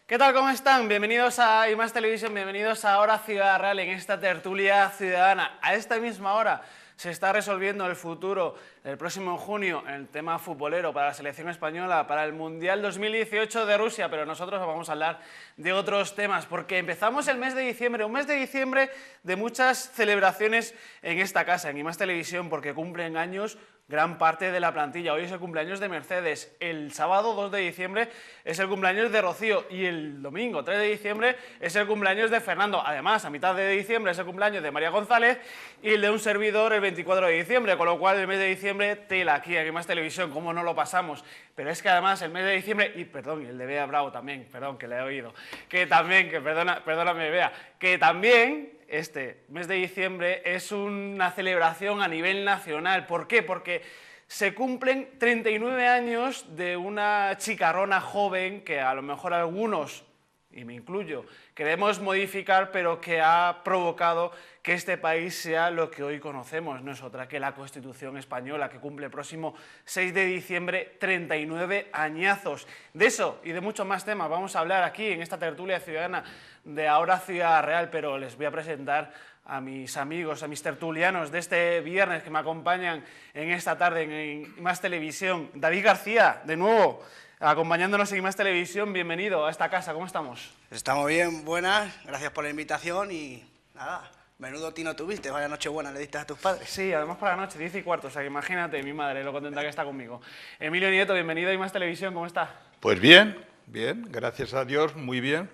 ¿Qué tal? ¿Cómo están? Bienvenidos a IMAX Televisión, bienvenidos a Hora Ciudad Real en esta tertulia ciudadana. A esta misma hora se está resolviendo el futuro del próximo junio en el tema futbolero para la selección española, para el Mundial 2018 de Rusia, pero nosotros vamos a hablar de otros temas, porque empezamos el mes de diciembre, un mes de diciembre de muchas celebraciones en esta casa, en IMAX Televisión, porque cumplen años gran parte de la plantilla. Hoy es el cumpleaños de Mercedes, el sábado 2 de diciembre es el cumpleaños de Rocío y el domingo 3 de diciembre es el cumpleaños de Fernando. Además, a mitad de diciembre es el cumpleaños de María González y el de un servidor el 24 de diciembre, con lo cual el mes de diciembre tela aquí en IMAX Televisión, cómo no lo pasamos. Pero es que además el mes de diciembre, y perdón, y el de Bea Bravo también, perdón, que le he oído, que también, que perdóname Bea, que también este mes de diciembre es una celebración a nivel nacional. ¿Por qué? Porque se cumplen 39 años de una chicarrona joven que a lo mejor algunos, y me incluyo, queremos modificar, pero que ha provocado que este país sea lo que hoy conocemos. No es otra que la Constitución española, que cumple el próximo 6 de diciembre 39 añazos. De eso y de muchos más temas vamos a hablar aquí en esta tertulia ciudadana de Ahora Ciudad Real, pero les voy a presentar a mis amigos, a mis tertulianos de este viernes que me acompañan en esta tarde en IMAX Televisión. David García, de nuevo, acompañándonos en IMAX Televisión, bienvenido a esta casa, ¿cómo estamos? Estamos bien, buenas, gracias por la invitación y nada, menudo tino tuviste, vaya noche buena le diste a tus padres. Sí, además por la noche, 10:15, o sea que imagínate mi madre lo contenta que está conmigo. Emilio Nieto, bienvenido a IMAX Televisión, ¿cómo está? Pues bien, bien, gracias a Dios, muy bien.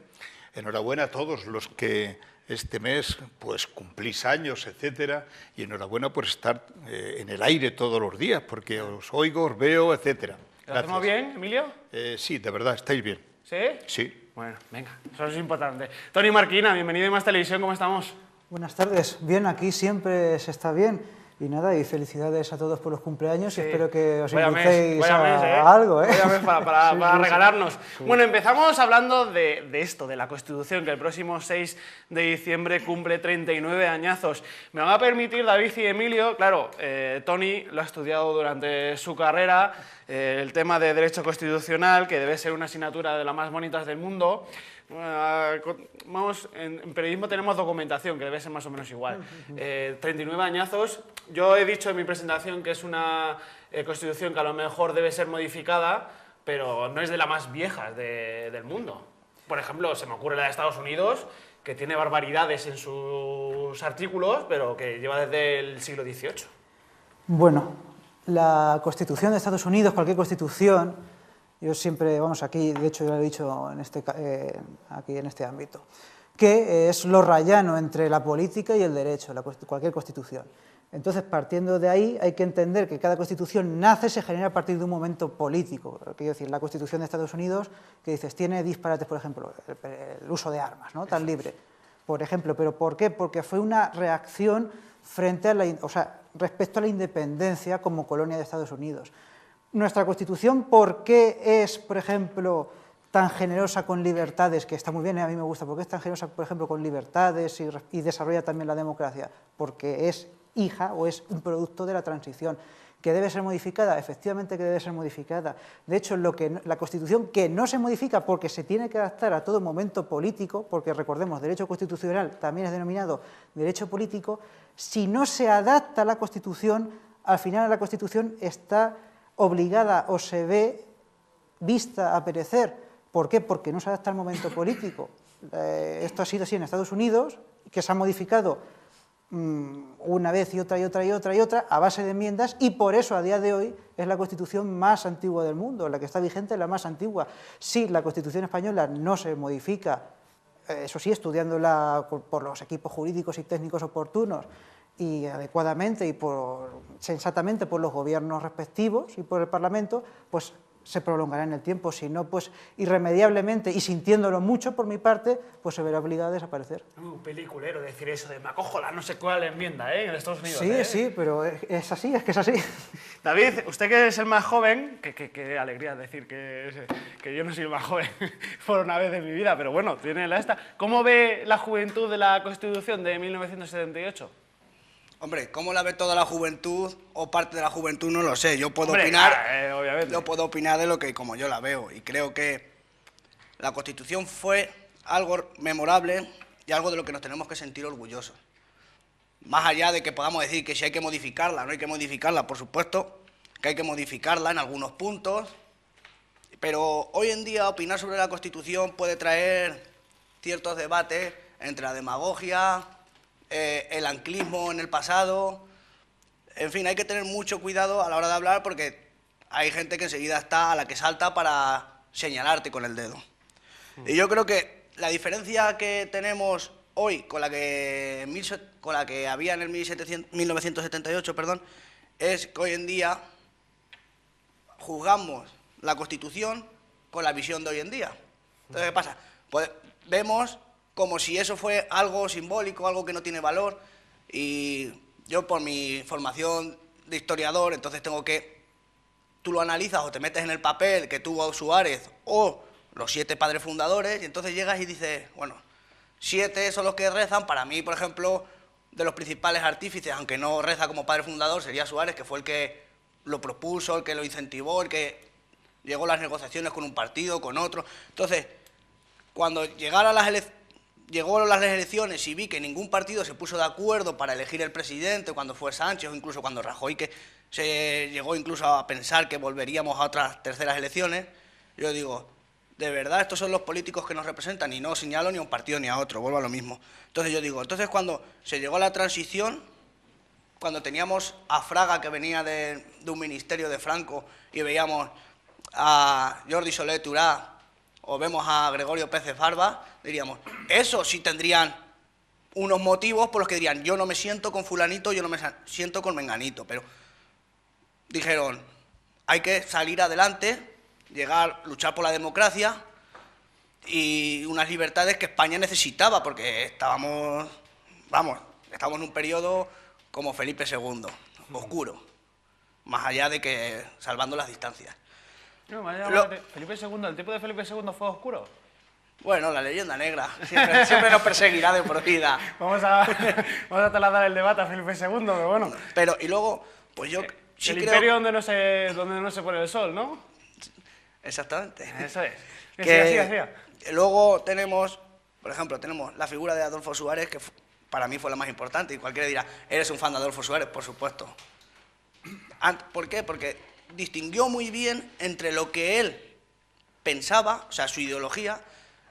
Enhorabuena a todos los que este mes pues cumplís años, etcétera, y enhorabuena por estar en el aire todos los días, porque os oigo, os veo, etcétera. ¿Lo hacemos bien, Emilio? Sí, de verdad, estáis bien. ¿Sí? Sí. Bueno, venga, eso es importante. Tony Marquina, bienvenido a IMAX Televisión, ¿cómo estamos? Buenas tardes, bien, aquí siempre se está bien. Y nada, y felicidades a todos por los cumpleaños y espero que os invitéis a algo, ¿eh? Vaya mes para Sí. regalarnos. Sí. Bueno, empezamos hablando de esto, de la Constitución, que el próximo 6 de diciembre cumple 39 añazos. Me van a permitir, David y Emilio, claro, Tony lo ha estudiado durante su carrera, el tema de Derecho Constitucional, que debe ser una asignatura de las más bonitas del mundo. Vamos, en periodismo tenemos documentación, que debe ser más o menos igual. 39 añazos. Yo he dicho en mi presentación que es una constitución que a lo mejor debe ser modificada, pero no es de las más viejas del mundo. Por ejemplo, se me ocurre la de Estados Unidos, que tiene barbaridades en sus artículos, pero que lleva desde el siglo XVIII. Bueno, la Constitución de Estados Unidos, cualquier constitución, yo siempre, vamos, aquí, de hecho yo lo he dicho aquí en este ámbito, que es lo rayano entre la política y el derecho, cualquier constitución. Entonces, partiendo de ahí, hay que entender que cada constitución nace, se genera a partir de un momento político. Quiero decir, la Constitución de Estados Unidos, que dices, tiene disparates, por ejemplo, el uso de armas, ¿no? Tan libre, por ejemplo. ¿Pero por qué? Porque fue una reacción frente a respecto a la independencia como colonia de Estados Unidos. Nuestra Constitución, ¿por qué es, por ejemplo, tan generosa con libertades? Que está muy bien, a mí me gusta. ¿Por qué es tan generosa, por ejemplo, con libertades y desarrolla también la democracia? Porque es hija o es un producto de la transición. ¿Que debe ser modificada? Efectivamente que debe ser modificada. De hecho, la Constitución que no se modifica porque se tiene que adaptar a todo momento político, porque recordemos, derecho constitucional también es denominado derecho político, si no se adapta a la Constitución, al final la Constitución está obligada o se ve vista a perecer. ¿Por qué? Porque no se adapta al momento político. Esto ha sido así en Estados Unidos, que se ha modificado una vez y otra y otra y otra y otra a base de enmiendas, y por eso a día de hoy es la Constitución más antigua del mundo, la que está vigente es la más antigua. Sí, la Constitución española no se modifica, eso sí, estudiándola por los equipos jurídicos y técnicos oportunos y adecuadamente y sensatamente por los gobiernos respectivos y por el Parlamento, pues se prolongará en el tiempo, si no, pues irremediablemente y sintiéndolo mucho por mi parte, pues se verá obligado a desaparecer. Un peliculero decir eso de me acojo la no sé cuál enmienda, en Estados Unidos. Sí, sí, pero es así, es que es así. David, usted que es el más joven, qué alegría decir que yo no soy el más joven por una vez de mi vida, pero bueno, tiene la esta. ¿Cómo ve la juventud de la Constitución de 1978? Hombre, ¿cómo la ve toda la juventud o parte de la juventud? No lo sé. Yo puedo obviamente. Yo puedo opinar de lo que como yo la veo. Y creo que la Constitución fue algo memorable y algo de lo que nos tenemos que sentir orgullosos. Más allá de que podamos decir que si hay que modificarla, no hay que modificarla, por supuesto, que hay que modificarla en algunos puntos. Pero hoy en día opinar sobre la Constitución puede traer ciertos debates entre la demagogia, el anclismo en el pasado. En fin, hay que tener mucho cuidado a la hora de hablar porque hay gente que enseguida está a la que salta para señalarte con el dedo. Y yo creo que la diferencia que tenemos hoy con la que había en el 1978, es que hoy en día juzgamos la Constitución con la visión de hoy en día. Entonces, ¿qué pasa? Pues vemos como si eso fue algo simbólico, algo que no tiene valor, y yo por mi formación de historiador, entonces tú lo analizas o te metes en el papel que tuvo Suárez o los 7 padres fundadores, y entonces llegas y dices, bueno, 7 son los que rezan. Para mí, por ejemplo, de los principales artífices, aunque no reza como padre fundador, sería Suárez, que fue el que lo propuso, el que lo incentivó, el que llegó a las negociaciones con un partido, con otro. Entonces, cuando llegó las elecciones y vi que ningún partido se puso de acuerdo para elegir el presidente, cuando fue Sánchez o incluso cuando Rajoy, que se llegó incluso a pensar que volveríamos a otras terceras elecciones, yo digo, de verdad estos son los políticos que nos representan, y no señalo ni a un partido ni a otro, vuelvo a lo mismo. Entonces yo digo, cuando se llegó a la transición, cuando teníamos a Fraga que venía de un ministerio de Franco y veíamos a Jordi Solé Turá, o vemos a Gregorio Pérez Barba, diríamos, eso sí tendrían unos motivos por los que dirían, yo no me siento con fulanito, yo no me siento con menganito, pero dijeron, hay que salir adelante, luchar por la democracia y unas libertades que España necesitaba, porque estábamos en un periodo como Felipe II, oscuro, más allá de que salvando las distancias. No, Felipe II, ¿el tipo de Felipe II fue oscuro? Bueno, la leyenda negra siempre nos perseguirá de por vida. Vamos a trasladar el debate a Felipe II, pero bueno. Pero, y luego, pues yo sí el creo... imperio donde no se pone el sol, ¿no? Exactamente. Eso es. Que luego tenemos, por ejemplo, la figura de Adolfo Suárez, que para mí fue la más importante, y cualquiera dirá, ¿eres un fan de Adolfo Suárez? Por supuesto. ¿Por qué? Porque distinguió muy bien entre lo que él pensaba, o sea, su ideología.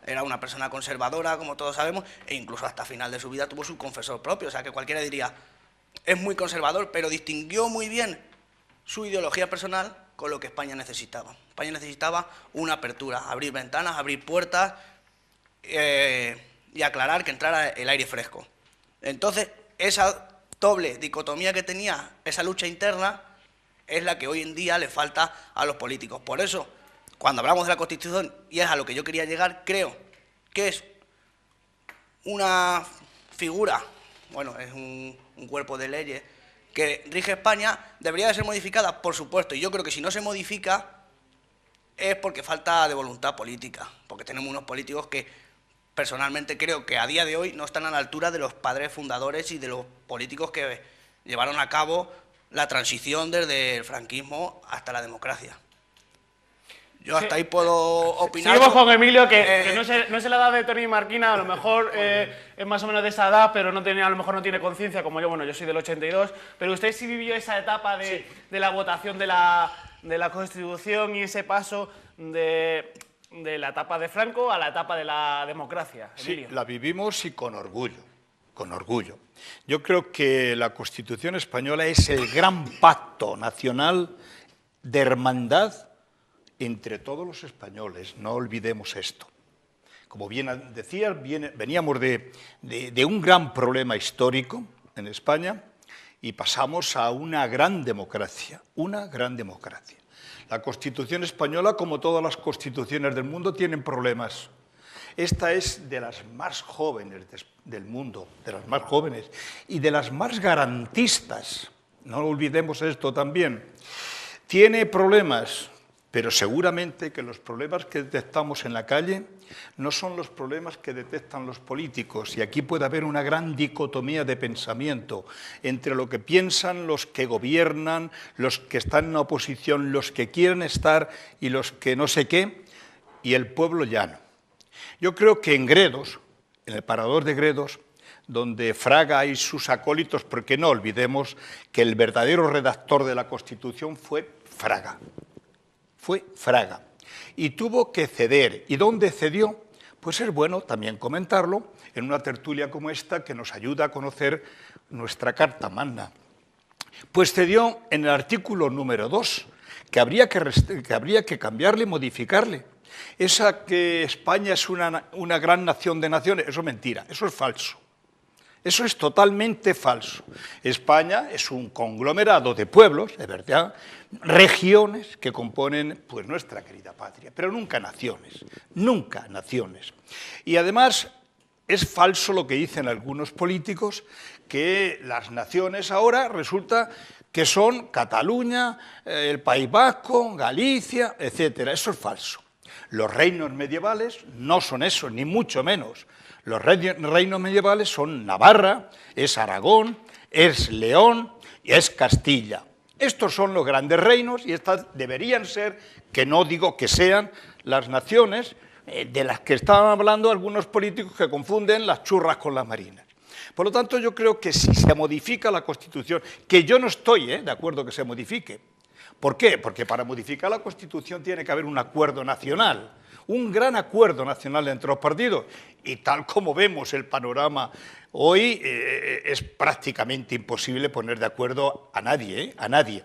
Era una persona conservadora, como todos sabemos, e incluso hasta final de su vida tuvo su confesor propio, o sea, que cualquiera diría, es muy conservador, pero distinguió muy bien su ideología personal con lo que España necesitaba. España necesitaba una apertura, abrir ventanas, abrir puertas y aclarar que entrara el aire fresco. Entonces, esa doble dicotomía que tenía, esa lucha interna, es la que hoy en día le falta a los políticos. Por eso, cuando hablamos de la Constitución, y es a lo que yo quería llegar, creo que es una figura, bueno, es un cuerpo de leyes que rige España, debería de ser modificada, por supuesto, y yo creo que si no se modifica es porque falta de voluntad política, porque tenemos unos políticos que personalmente creo que a día de hoy no están a la altura de los padres fundadores y de los políticos que llevaron a cabo la transición desde el franquismo hasta la democracia. Yo hasta ahí puedo opinar. Seguimos con Emilio, que no es la edad de Tony Marquina, a lo mejor es más o menos de esa edad, pero a lo mejor no tiene conciencia, como yo, bueno, yo soy del 82, pero usted sí vivió esa etapa de la votación de la Constitución y ese paso de la etapa de Franco a la etapa de la democracia. Emilio. Sí, la vivimos y con orgullo, con orgullo. Yo creo que la Constitución española es el gran pacto nacional de hermandad entre todos los españoles, no olvidemos esto. Como bien decías, veníamos de un gran problema histórico en España y pasamos a una gran democracia, una gran democracia. La Constitución española, como todas las constituciones del mundo, tienen problemas. Esta es de las más jóvenes del mundo, de las más jóvenes y de las más garantistas. No olvidemos esto también. Tiene problemas, pero seguramente que los problemas que detectamos en la calle no son los problemas que detectan los políticos. Y aquí puede haber una gran dicotomía de pensamiento entre lo que piensan los que gobiernan, los que están en la oposición, los que quieren estar y los que no sé qué, y el pueblo llano. Yo creo que en Gredos, en el Parador de Gredos, donde Fraga y sus acólitos, porque no olvidemos que el verdadero redactor de la Constitución fue Fraga. Fue Fraga. Y tuvo que ceder. ¿Y dónde cedió? Pues es bueno también comentarlo en una tertulia como esta que nos ayuda a conocer nuestra Carta Magna. Pues cedió en el artículo número 2, que habría que cambiarle y modificarle. Esa que España es una gran nación de naciones, eso es mentira, eso es falso. Eso es totalmente falso. España es un conglomerado de pueblos, de verdad, regiones que componen pues, nuestra querida patria, pero nunca naciones, nunca naciones. Y además es falso lo que dicen algunos políticos, que las naciones ahora resulta que son Cataluña, el País Vasco, Galicia, etcétera. Eso es falso. Los reinos medievales no son eso, ni mucho menos. Los reinos medievales son Navarra, es Aragón, es León y es Castilla. Estos son los grandes reinos y estas deberían ser, que no digo que sean, las naciones de las que estaban hablando algunos políticos que confunden las churras con las marinas. Por lo tanto, yo creo que si se modifica la Constitución, que yo no estoy de acuerdo que se modifique. ¿Por qué? Porque para modificar la Constitución tiene que haber un acuerdo nacional, un gran acuerdo nacional entre los partidos. Y tal como vemos el panorama hoy, es prácticamente imposible poner de acuerdo a nadie, a nadie.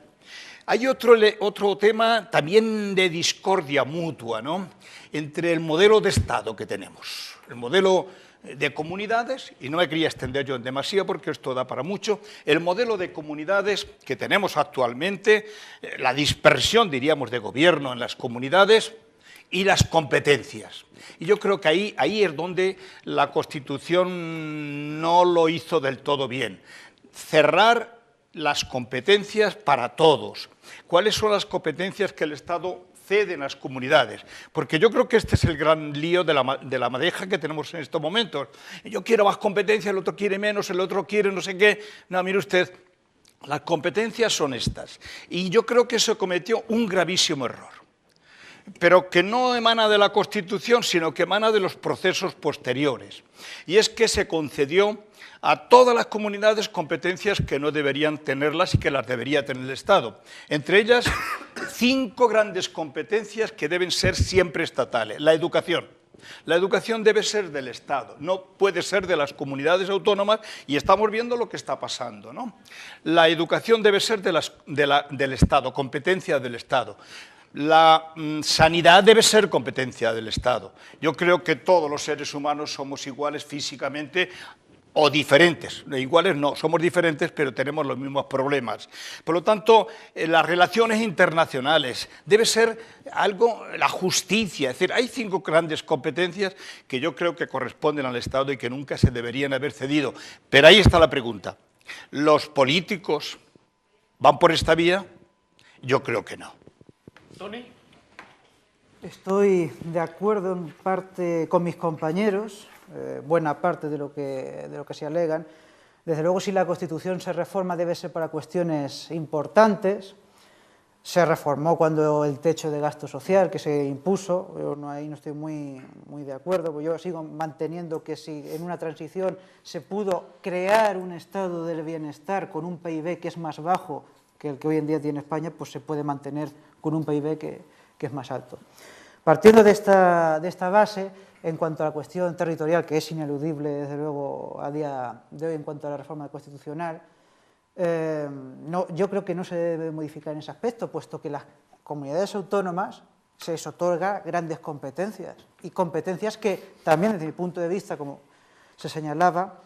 Hay otro tema también de discordia mutua, ¿no?, entre el modelo de Estado que tenemos, el modelo de comunidades, y no me quería extender yo en demasía porque esto da para mucho, el modelo de comunidades que tenemos actualmente, la dispersión, diríamos, de gobierno en las comunidades y las competencias. Y yo creo que ahí es donde la Constitución no lo hizo del todo bien. Cerrar las competencias para todos. ¿Cuáles son las competencias que el Estado cede en las comunidades? Porque yo creo que este es el gran lío de la madeja que tenemos en estos momentos. Yo quiero más competencias, el otro quiere menos, el otro quiere no sé qué. No, mire usted, las competencias son estas. Y yo creo que se cometió un gravísimo error, pero que no emana de la Constitución, sino que emana de los procesos posteriores. Y es que se concedió a todas las comunidades competencias que no deberían tenerlas y que las debería tener el Estado. Entre ellas, 5 grandes competencias que deben ser siempre estatales. La educación. La educación debe ser del Estado, no puede ser de las comunidades autónomas, y estamos viendo lo que está pasando, ¿no? La educación debe ser del Estado, competencia del Estado. La sanidad debe ser competencia del Estado. Yo creo que todos los seres humanos somos iguales físicamente o diferentes. Iguales no, somos diferentes, pero tenemos los mismos problemas. Por lo tanto, las relaciones internacionales debe ser algo, la justicia. Es decir, hay 5 grandes competencias que yo creo que corresponden al Estado y que nunca se deberían haber cedido. Pero ahí está la pregunta. ¿Los políticos van por esta vía? Yo creo que no. Toni. Estoy de acuerdo en parte con mis compañeros, buena parte de lo que se alegan. Desde luego, si la Constitución se reforma, debe ser para cuestiones importantes. Se reformó cuando el techo de gasto social que se impuso, yo ahí no estoy muy de acuerdo, porque yo sigo manteniendo que si en una transición se pudo crear un estado del bienestar con un PIB que es más bajo que el que hoy en día tiene España, pues se puede mantener con un PIB que es más alto. Partiendo de esta base, en cuanto a la cuestión territorial, que es ineludible, desde luego, a día de hoy en cuanto a la reforma constitucional, yo creo que no se debe modificar en ese aspecto, puesto que las comunidades autónomas se les otorga grandes competencias, y competencias que también, desde mi punto de vista, como se señalaba,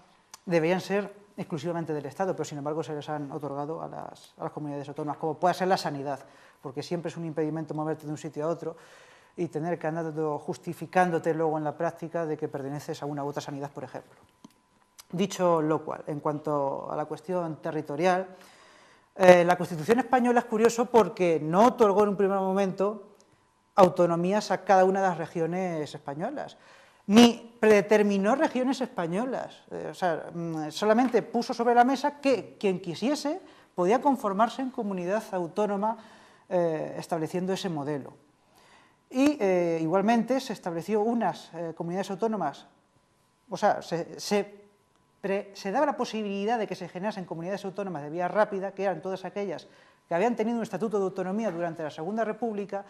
deberían ser exclusivamente del Estado, pero sin embargo se les han otorgado a las comunidades autónomas, como puede ser la sanidad, porque siempre es un impedimento moverte de un sitio a otro y tener que andar justificándote luego en la práctica de que perteneces a una u otra sanidad, por ejemplo. Dicho lo cual, en cuanto a la cuestión territorial, la Constitución española es curioso porque no otorgó en un primer momento autonomías a cada una de las regiones españolas, ni predeterminó regiones españolas, o sea, solamente puso sobre la mesa que quien quisiese podía conformarse en comunidad autónoma estableciendo ese modelo. Y igualmente se estableció unas comunidades autónomas, o sea, se daba la posibilidad de que se generasen comunidades autónomas de vía rápida, que eran todas aquellas que habían tenido un estatuto de autonomía durante la Segunda República,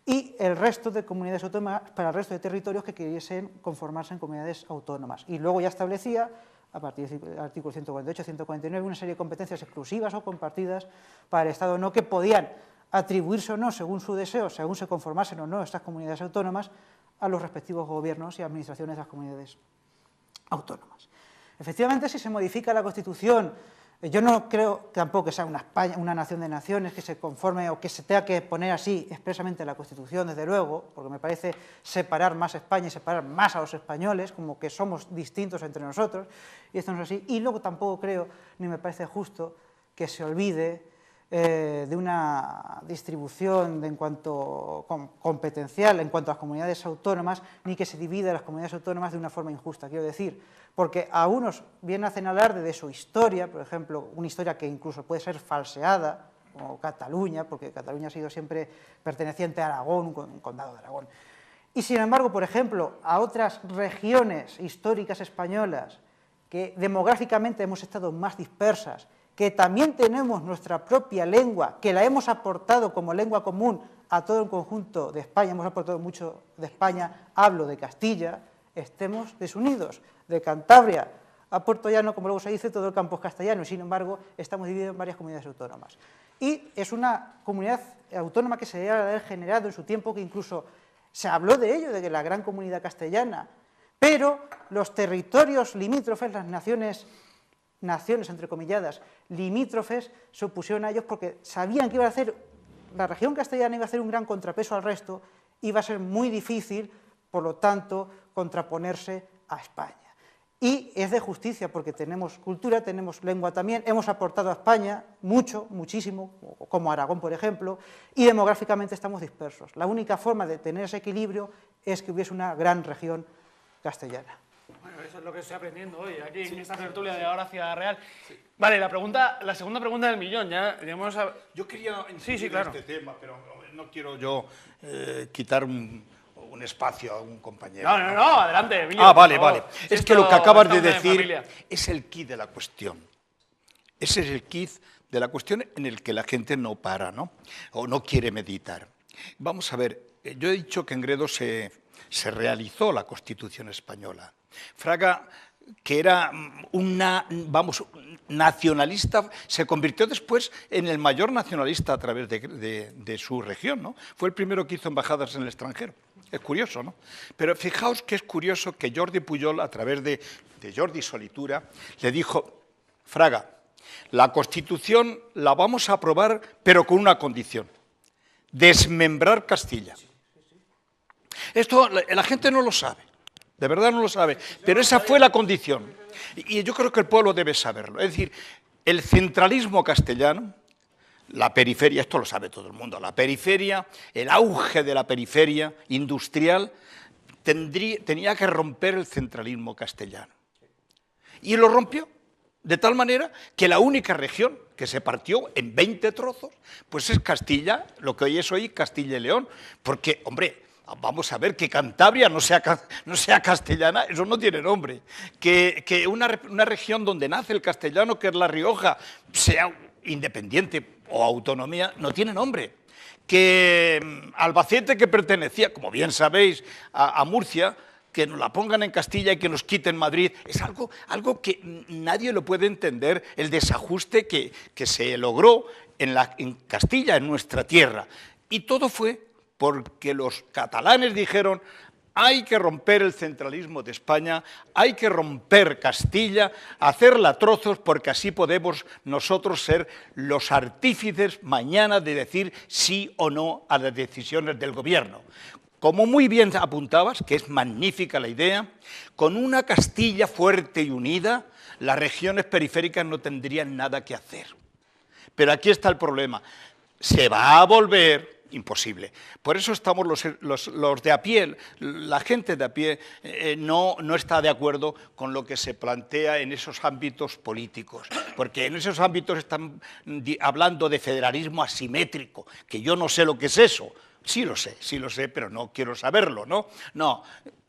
y el resto de comunidades autónomas para el resto de territorios que quisiesen conformarse en comunidades autónomas. Y luego ya establecía, a partir del artículo 148 y 149, una serie de competencias exclusivas o compartidas para el Estado, no que podían atribuirse o no, según su deseo, según se conformasen o no estas comunidades autónomas, a los respectivos gobiernos y administraciones de las comunidades autónomas. Efectivamente, si se modifica la Constitución, yo no creo tampoco que sea una nación de naciones que se conforme o que se tenga que poner así expresamente en la Constitución, desde luego, porque me parece separar más España y separar más a los españoles, como que somos distintos entre nosotros, y esto no es así. Y luego tampoco creo, ni me parece justo, que se olvide de una distribución en cuanto competencial en cuanto a las comunidades autónomas, ni que se divida las comunidades autónomas de una forma injusta, quiero decir, porque a unos bien hacen alarde de su historia, por ejemplo, una historia que incluso puede ser falseada, como Cataluña, porque Cataluña ha sido siempre perteneciente a Aragón, un condado de Aragón. Y sin embargo, por ejemplo, a otras regiones históricas españolas que demográficamente hemos estado más dispersas, que también tenemos nuestra propia lengua, que la hemos aportado como lengua común a todo el conjunto de España, hemos aportado mucho de España, hablo de Castilla, estemos desunidos, de Cantabria a Puerto Llano, como luego se dice, todo el campo es castellano, y sin embargo estamos divididos en varias comunidades autónomas. Y es una comunidad autónoma que se debe haber generado en su tiempo, que incluso se habló de ello, de que la gran comunidad castellana, pero los territorios limítrofes, las naciones entrecomilladas, limítrofes, se opusieron a ellos porque sabían que iba a hacer, la región castellana iba a hacer un gran contrapeso al resto, iba a ser muy difícil, por lo tanto, contraponerse a España. Y es de justicia porque tenemos cultura, tenemos lengua también, hemos aportado a España mucho, muchísimo, como Aragón, por ejemplo, y demográficamente estamos dispersos. La única forma de tener ese equilibrio es que hubiese una gran región castellana. Bueno, eso es lo que estoy aprendiendo hoy, aquí en esta tertulia de Ahora Ciudad Real. Sí. Vale, la segunda pregunta del millón, ya hemos... Yo quería incidir claro. este tema, pero no quiero yo quitar un espacio a un compañero. No, adelante, Emilio. Ah, vale. Es que lo que acabas de decir es el quid de la cuestión. Ese es el quid de la cuestión en el que la gente no para, ¿no? O no quiere meditar. Vamos a ver, yo he dicho que en Gredos se realizó la Constitución española. Fraga, que era nacionalista, se convirtió después en el mayor nacionalista a través de su región, ¿no? Fue el primero que hizo embajadas en el extranjero. Es curioso, ¿no? Pero fijaos que es curioso que Jordi Pujol, a través de Jordi Solitura, le dijo, Fraga, la Constitución la vamos a aprobar, pero con una condición, desmembrar Castilla. Esto la gente no lo sabe, de verdad no lo sabe, pero esa fue la condición. Y yo creo que el pueblo debe saberlo. Es decir, el centralismo castellano, la periferia, esto lo sabe todo el mundo, la periferia, el auge de la periferia industrial, tenía que romper el centralismo castellano. Y lo rompió, de tal manera que la única región que se partió en 20 trozos, pues es Castilla, lo que hoy es Castilla y León, porque, hombre, vamos a ver, que Cantabria no sea castellana, eso no tiene nombre. Que una región donde nace el castellano, que es La Rioja, sea independiente o autonomía, no tiene nombre. Que Albacete, que pertenecía, como bien sabéis, a Murcia, que nos la pongan en Castilla y que nos quiten Madrid, es algo que nadie lo puede entender, el desajuste que se logró en Castilla, en nuestra tierra. Y todo fue porque los catalanes dijeron, Hay que romper el centralismo de España, hay que romper Castilla, hacerla a trozos, porque así podemos nosotros ser los artífices mañana de decir sí o no a las decisiones del gobierno. Como muy bien apuntabas, que es magnífica la idea, con una Castilla fuerte y unida, las regiones periféricas no tendrían nada que hacer. Pero aquí está el problema. Se va a volver imposible. Por eso estamos los de a pie, la gente de a pie no está de acuerdo con lo que se plantea en esos ámbitos políticos, porque en esos ámbitos están hablando de federalismo asimétrico, que yo no sé lo que es eso. Sí lo sé, pero no quiero saberlo, ¿no? No.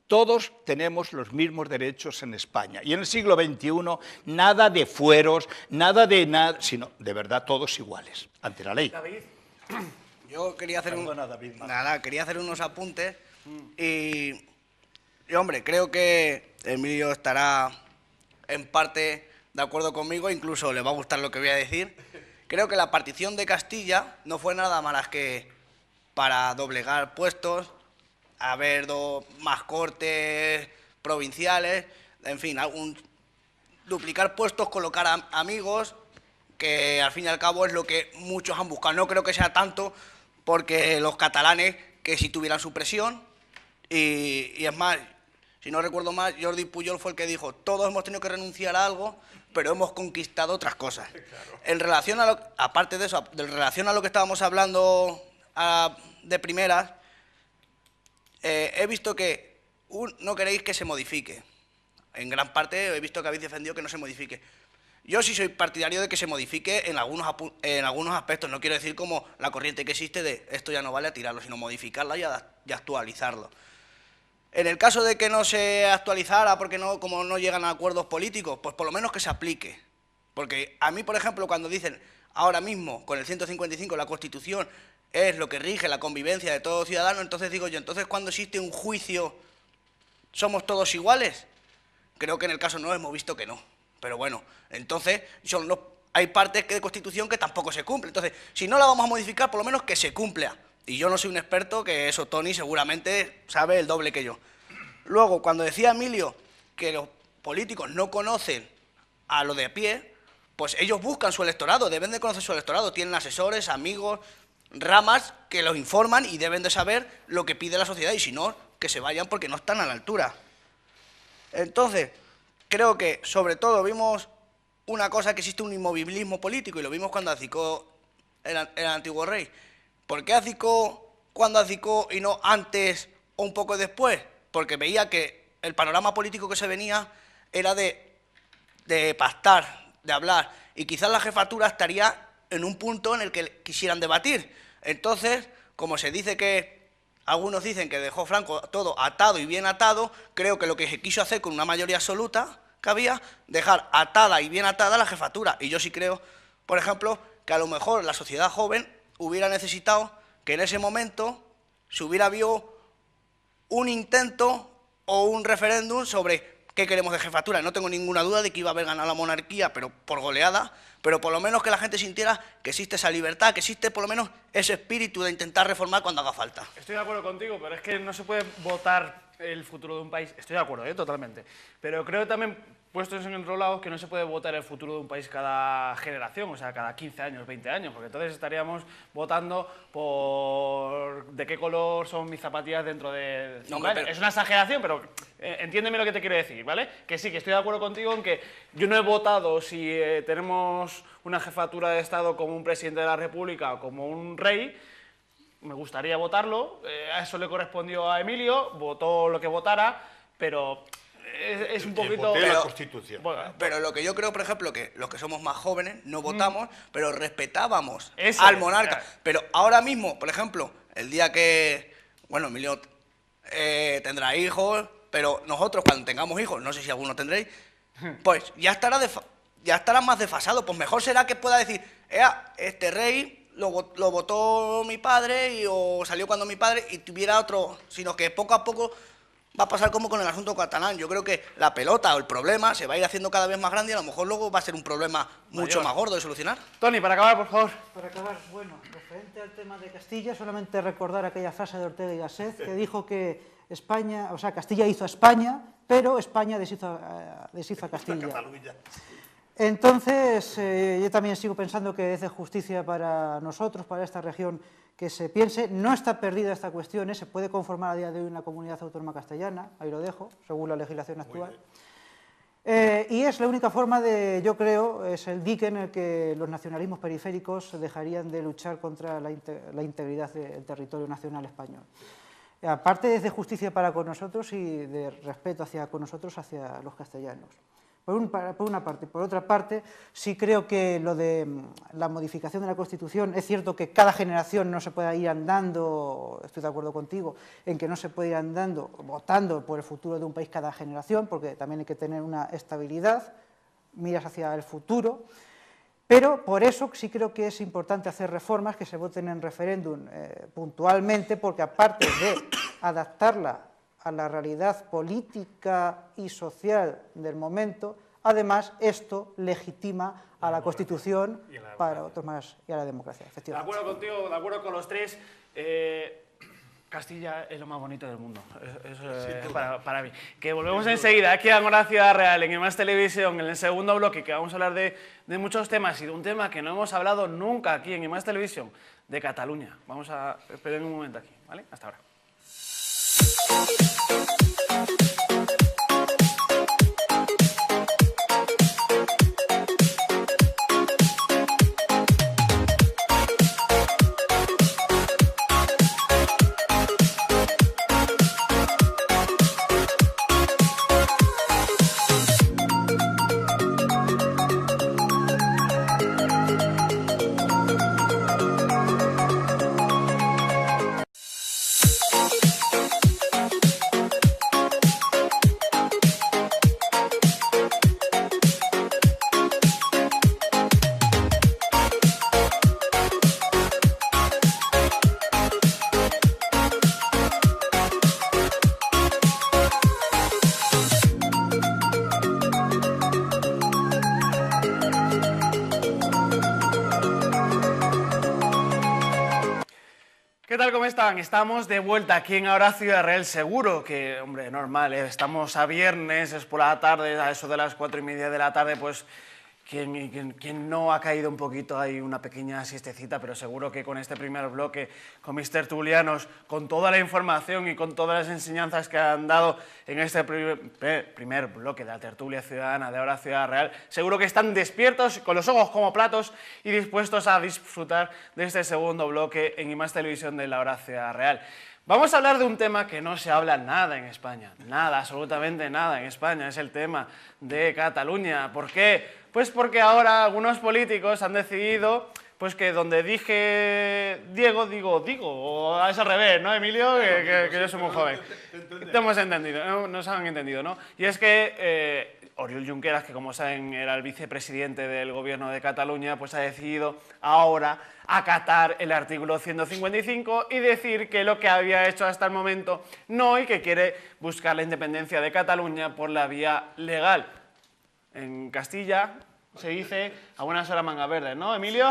Todos tenemos los mismos derechos en España. Y en el siglo XXI, nada de fueros, nada de nada, sino de verdad todos iguales ante la ley. David. Yo quería hacer quería hacer unos apuntes y, hombre, creo que Emilio estará en parte de acuerdo conmigo, incluso le va a gustar lo que voy a decir. Creo que la partición de Castilla no fue nada más que para doblegar puestos, haber más cortes provinciales, en fin, duplicar puestos, colocar amigos, que al fin y al cabo es lo que muchos han buscado. No creo que sea tanto porque los catalanes, que si tuvieran su presión, y es más, si no recuerdo mal, Jordi Pujol fue el que dijo, todos hemos tenido que renunciar a algo, pero hemos conquistado otras cosas. Claro. En relación a aparte de eso, en relación a lo que estábamos hablando de primeras, he visto que no queréis que se modifique. En gran parte he visto que habéis defendido que no se modifique. Yo sí soy partidario de que se modifique en algunos aspectos. No quiero decir como la corriente que existe de esto ya no vale a tirarlo, sino modificarla y actualizarlo. En el caso de que no se actualizara porque como no llegan a acuerdos políticos, pues por lo menos que se aplique. Porque a mí, por ejemplo, cuando dicen ahora mismo con el 155 la Constitución es lo que rige la convivencia de todo ciudadano, entonces digo yo, entonces cuando existe un juicio, ¿somos todos iguales? Creo que en el caso no hemos visto que no. Pero bueno, entonces hay partes de Constitución que tampoco se cumplen. Entonces, si no la vamos a modificar, por lo menos que se cumpla. Y yo no soy un experto, que eso Tony seguramente sabe el doble que yo. Luego, cuando decía Emilio que los políticos no conocen a lo de a pie, pues ellos buscan su electorado, deben de conocer su electorado. Tienen asesores, amigos, ramas que los informan y deben de saber lo que pide la sociedad. Y si no, que se vayan porque no están a la altura. Entonces, creo que, sobre todo, vimos una cosa, que existe un inmovilismo político, y lo vimos cuando acicó el antiguo rey. ¿Por qué acicó cuando acicó y no antes o un poco después? Porque veía que el panorama político que se venía era de pactar, de hablar, y quizás la jefatura estaría en un punto en el que quisieran debatir. Entonces, como se dice que algunos dicen que dejó Franco todo atado y bien atado, creo que lo que se quiso hacer con una mayoría absoluta que había, dejar atada y bien atada la jefatura. Y yo sí creo, por ejemplo, que a lo mejor la sociedad joven hubiera necesitado que en ese momento se hubiera habido un intento o un referéndum sobre qué queremos de jefatura. No tengo ninguna duda de que iba a haber ganado la monarquía, pero por goleada, pero por lo menos que la gente sintiera que existe esa libertad, que existe por lo menos ese espíritu de intentar reformar cuando haga falta. Estoy de acuerdo contigo, pero es que no se puede votar el futuro de un país. Estoy de acuerdo, totalmente. Pero creo también, puestos en el otro lado, que no se puede votar el futuro de un país cada generación, o sea, cada 15 años, 20 años, porque entonces estaríamos votando por de qué color son mis zapatillas dentro de... No, pero... Es una exageración, pero entiéndeme lo que te quiero decir, ¿vale? Que sí, que estoy de acuerdo contigo en que yo no he votado si tenemos una jefatura de Estado como un presidente de la República o como un rey. Me gustaría votarlo, a eso le correspondió a Emilio, votó lo que votara, pero es un poquito... Voté la Constitución. Pero lo que yo creo, por ejemplo, que los que somos más jóvenes no votamos, pero respetábamos al monarca. Pero ahora mismo, por ejemplo, el día que... Bueno, Emilio tendrá hijos, pero nosotros cuando tengamos hijos, no sé si alguno tendréis, pues ya estará más desfasado. Pues mejor será que pueda decir, este rey... Lo votó mi padre o salió cuando mi padre y tuviera otro, sino que poco a poco va a pasar como con el asunto catalán. Yo creo que la pelota o el problema se va a ir haciendo cada vez más grande y a lo mejor luego va a ser un problema mucho más gordo de solucionar. Tony, para acabar, por favor. Para acabar, bueno, referente al tema de Castilla, solamente recordar aquella frase de Ortega y Gasset que dijo que España, o sea, Castilla hizo a España, pero España deshizo a Castilla. Entonces, yo también sigo pensando que es de justicia para nosotros, para esta región, que se piense. No está perdida esta cuestión, se puede conformar a día de hoy una comunidad autónoma castellana, ahí lo dejo, según la legislación actual. Y es la única forma de, yo creo, es el dique en el que los nacionalismos periféricos dejarían de luchar contra la integridad del territorio nacional español. Aparte es de justicia para con nosotros y de respeto hacia con nosotros, hacia los castellanos. Por una parte. Por otra parte, sí creo que lo de la modificación de la Constitución, es cierto que cada generación no se puede ir andando, estoy de acuerdo contigo, en que no se puede ir andando, votando por el futuro de un país cada generación, porque también hay que tener una estabilidad, miras hacia el futuro, pero por eso sí creo que es importante hacer reformas que se voten en referéndum puntualmente, porque aparte de adaptarla a la realidad política y social del momento, además esto legitima a la Constitución para otros más y a la democracia, De efectivamente. acuerdo contigo, de acuerdo con los tres. Castilla es lo más bonito del mundo, para mí. Que volvemos enseguida aquí a Ágora Ciudad Real, en Más Televisión, en el segundo bloque, que vamos a hablar de muchos temas y de un tema que no hemos hablado nunca aquí en Más Televisión, de Cataluña. Vamos a esperar un momento aquí, ¿vale? Hasta ahora. ¿Qué tal? ¿Cómo están? Estamos de vuelta aquí en Ahora Ciudad Real. Seguro que, hombre, normal, estamos a viernes, es por la tarde, a eso de las 4:30 de la tarde, pues quien no ha caído un poquito ahí una pequeña siestecita, pero seguro que con este primer bloque, con mis tertulianos, con toda la información y con todas las enseñanzas que han dado en este primer bloque de la tertulia ciudadana de Ahora Ciudad Real, seguro que están despiertos, con los ojos como platos y dispuestos a disfrutar de este segundo bloque en Más Televisión de la Hora Ciudad Real. Vamos a hablar de un tema que no se habla nada en España, nada, absolutamente nada en España, es el tema de Cataluña. ¿Por qué? Pues porque ahora algunos políticos han decidido pues que donde dije Diego, digo, o es al revés, ¿no, Emilio? Que yo soy muy joven. Te hemos entendido, nos han entendido, ¿no? Y es que Oriol Junqueras, que como saben era el vicepresidente del gobierno de Cataluña, pues ha decidido ahora acatar el artículo 155 y decir que lo que había hecho hasta el momento no, y que quiere buscar la independencia de Cataluña por la vía legal. En Castilla se dice a buenas horas manga verde, ¿no, Emilio?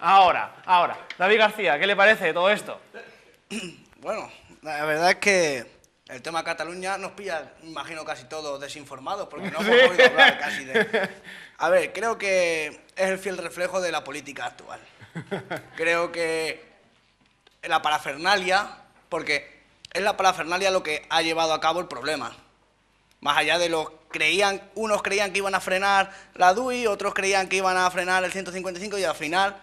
Ahora. David García, ¿qué le parece todo esto? Bueno, la verdad es que el tema Cataluña nos pilla, imagino, casi todos desinformados, porque no hemos oído hablar casi de... A ver, creo que es el fiel reflejo de la política actual. Creo que la parafernalia, porque es la parafernalia lo que ha llevado a cabo el problema. Más allá de lo que unos creían que iban a frenar la DUI, otros creían que iban a frenar el 155 y al final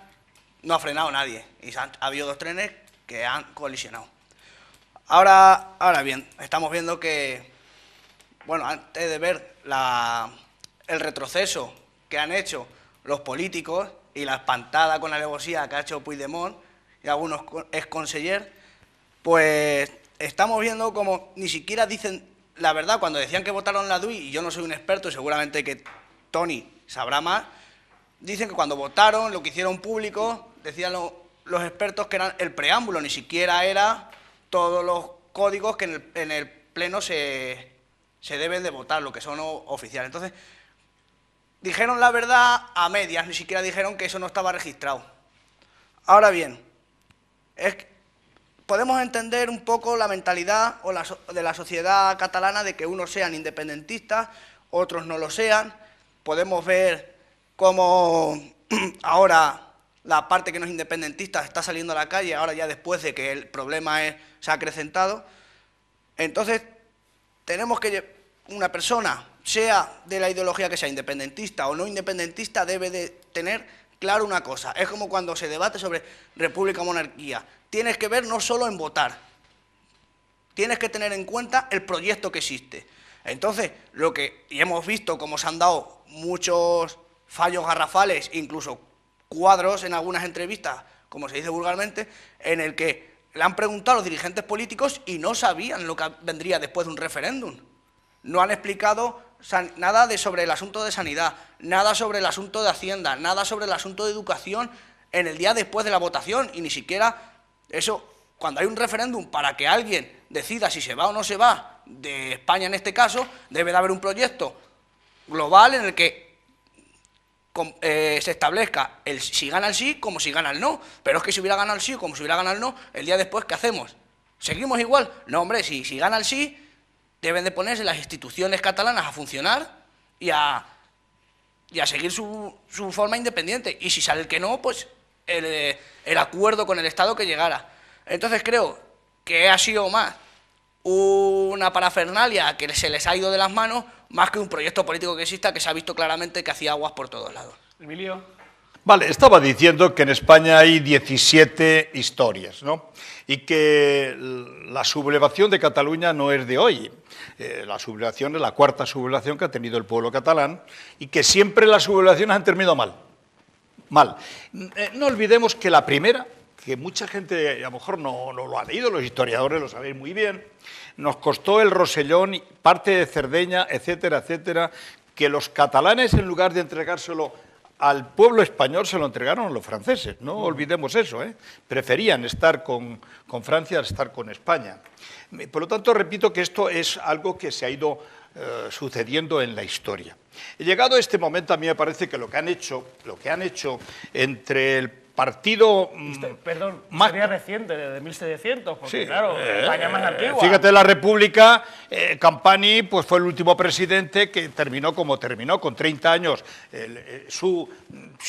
no ha frenado nadie. Y ha habido dos trenes que han colisionado. Ahora bien, estamos viendo que, bueno, antes de ver el retroceso que han hecho los políticos y la espantada con la alevosía que ha hecho Puigdemont y algunos exconsellers, pues estamos viendo como ni siquiera dicen la verdad. Cuando decían que votaron la DUI, y yo no soy un experto y seguramente que Tony sabrá más, dicen que cuando votaron, lo que hicieron público, decían los expertos que eran el preámbulo, ni siquiera era todos los códigos que en el Pleno se deben de votar, lo que son oficiales. Entonces, dijeron la verdad a medias, ni siquiera dijeron que eso no estaba registrado. Ahora bien, podemos entender un poco la mentalidad de la sociedad catalana de que unos sean independentistas, otros no lo sean. Podemos ver cómo ahora la parte que no es independentista está saliendo a la calle, ahora ya después de que el problema se ha acrecentado. Entonces, tenemos que una persona, sea de la ideología que sea, independentista o no independentista, debe de tener claro una cosa. Es como cuando se debate sobre república o monarquía. Tienes que ver no solo en votar, tienes que tener en cuenta el proyecto que existe. Entonces, y hemos visto cómo se han dado muchos fallos garrafales, incluso cuadros en algunas entrevistas, como se dice vulgarmente, en el que le han preguntado a los dirigentes políticos y no sabían lo que vendría después de un referéndum. No han explicado nada sobre el asunto de sanidad, nada sobre el asunto de Hacienda, nada sobre el asunto de educación en el día después de la votación, y ni siquiera eso, cuando hay un referéndum para que alguien decida si se va o no se va de España en este caso, debe de haber un proyecto global en el que se establezca si gana el sí como si gana el no. Pero es que si hubiera ganado el sí como si hubiera ganado el no, el día después, ¿qué hacemos? ¿Seguimos igual? No, hombre, si gana el sí, deben de ponerse las instituciones catalanas a funcionar y a seguir su forma independiente. Y si sale el que no, pues el acuerdo con el Estado que llegara. Entonces creo que ha sido más una parafernalia que se les ha ido de las manos, más que un proyecto político que exista, que se ha visto claramente que hacía aguas por todos lados. Emilio. Vale, estaba diciendo que en España hay 17 historias, ¿no? Y que la sublevación de Cataluña no es de hoy. La sublevación es la cuarta sublevación que ha tenido el pueblo catalán y que siempre las sublevaciones han terminado mal. Mal. No olvidemos que la primera, que mucha gente a lo mejor no lo ha leído, los historiadores lo sabéis muy bien, nos costó el Rosellón, parte de Cerdeña, etcétera, etcétera, que los catalanes, en lugar de entregárselo al pueblo español, se lo entregaron a los franceses. No olvidemos eso, ¿eh? Preferían estar con Francia a estar con España. Por lo tanto, repito que esto es algo que se ha ido sucediendo en la historia. Llegado a este momento, a mí me parece que lo que han hecho entre el partido... Perdón, más sería reciente, de 1700, porque sí, claro, España es más antigua. Fíjate, la República, Campani pues, fue el último presidente que terminó como terminó, con 30 años.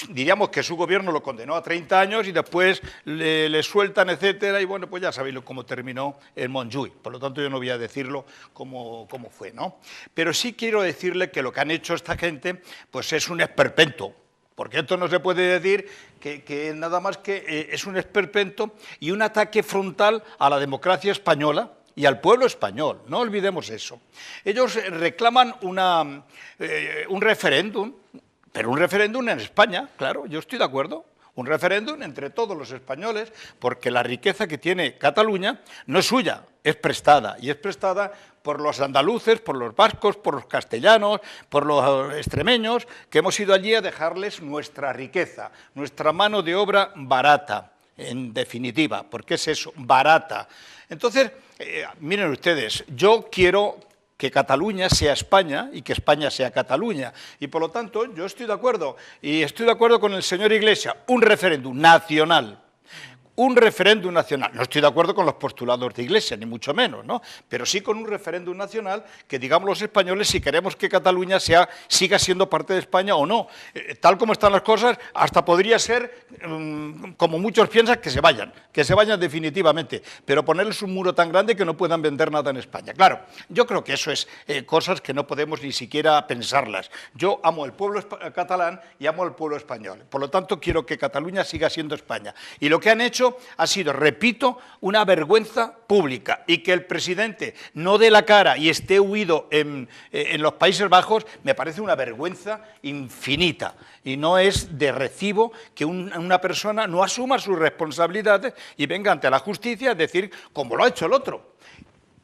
Diríamos que su gobierno lo condenó a 30 años y después le sueltan, etcétera, y bueno, pues ya sabéis cómo terminó el Montjuïc. Por lo tanto, yo no voy a decirlo cómo fue, ¿no? Pero sí quiero decirle que lo que han hecho esta gente pues es un esperpento. Porque esto no se puede decir que nada más que es un esperpento y un ataque frontal a la democracia española y al pueblo español. No olvidemos eso. Ellos reclaman un referéndum, pero un referéndum en España, claro, yo estoy de acuerdo. Un referéndum entre todos los españoles, porque la riqueza que tiene Cataluña no es suya, es prestada, y es prestada por los andaluces, por los vascos, por los castellanos, por los extremeños, que hemos ido allí a dejarles nuestra riqueza, nuestra mano de obra barata, en definitiva, porque es eso, barata. Entonces, miren ustedes, yo quiero que Cataluña sea España y que España sea Cataluña. Y por lo tanto, yo estoy de acuerdo, y estoy de acuerdo con el señor Iglesias, un referéndum nacional. Un referéndum nacional. No estoy de acuerdo con los postulados de Iglesias, ni mucho menos, ¿no? Pero sí con un referéndum nacional que digamos los españoles si queremos que Cataluña siga siendo parte de España o no. Tal como están las cosas, hasta podría ser, como muchos piensan, que se vayan definitivamente, pero ponerles un muro tan grande que no puedan vender nada en España. Claro, yo creo que eso es cosas que no podemos ni siquiera pensarlas. Yo amo el pueblo catalán y amo al pueblo español. Por lo tanto, quiero que Cataluña siga siendo España. Y lo que han hecho ha sido, repito, una vergüenza pública, y que el presidente no dé la cara y esté huido en los Países Bajos me parece una vergüenza infinita, y no es de recibo que una persona no asuma sus responsabilidades y venga ante la justicia a decir como lo ha hecho el otro.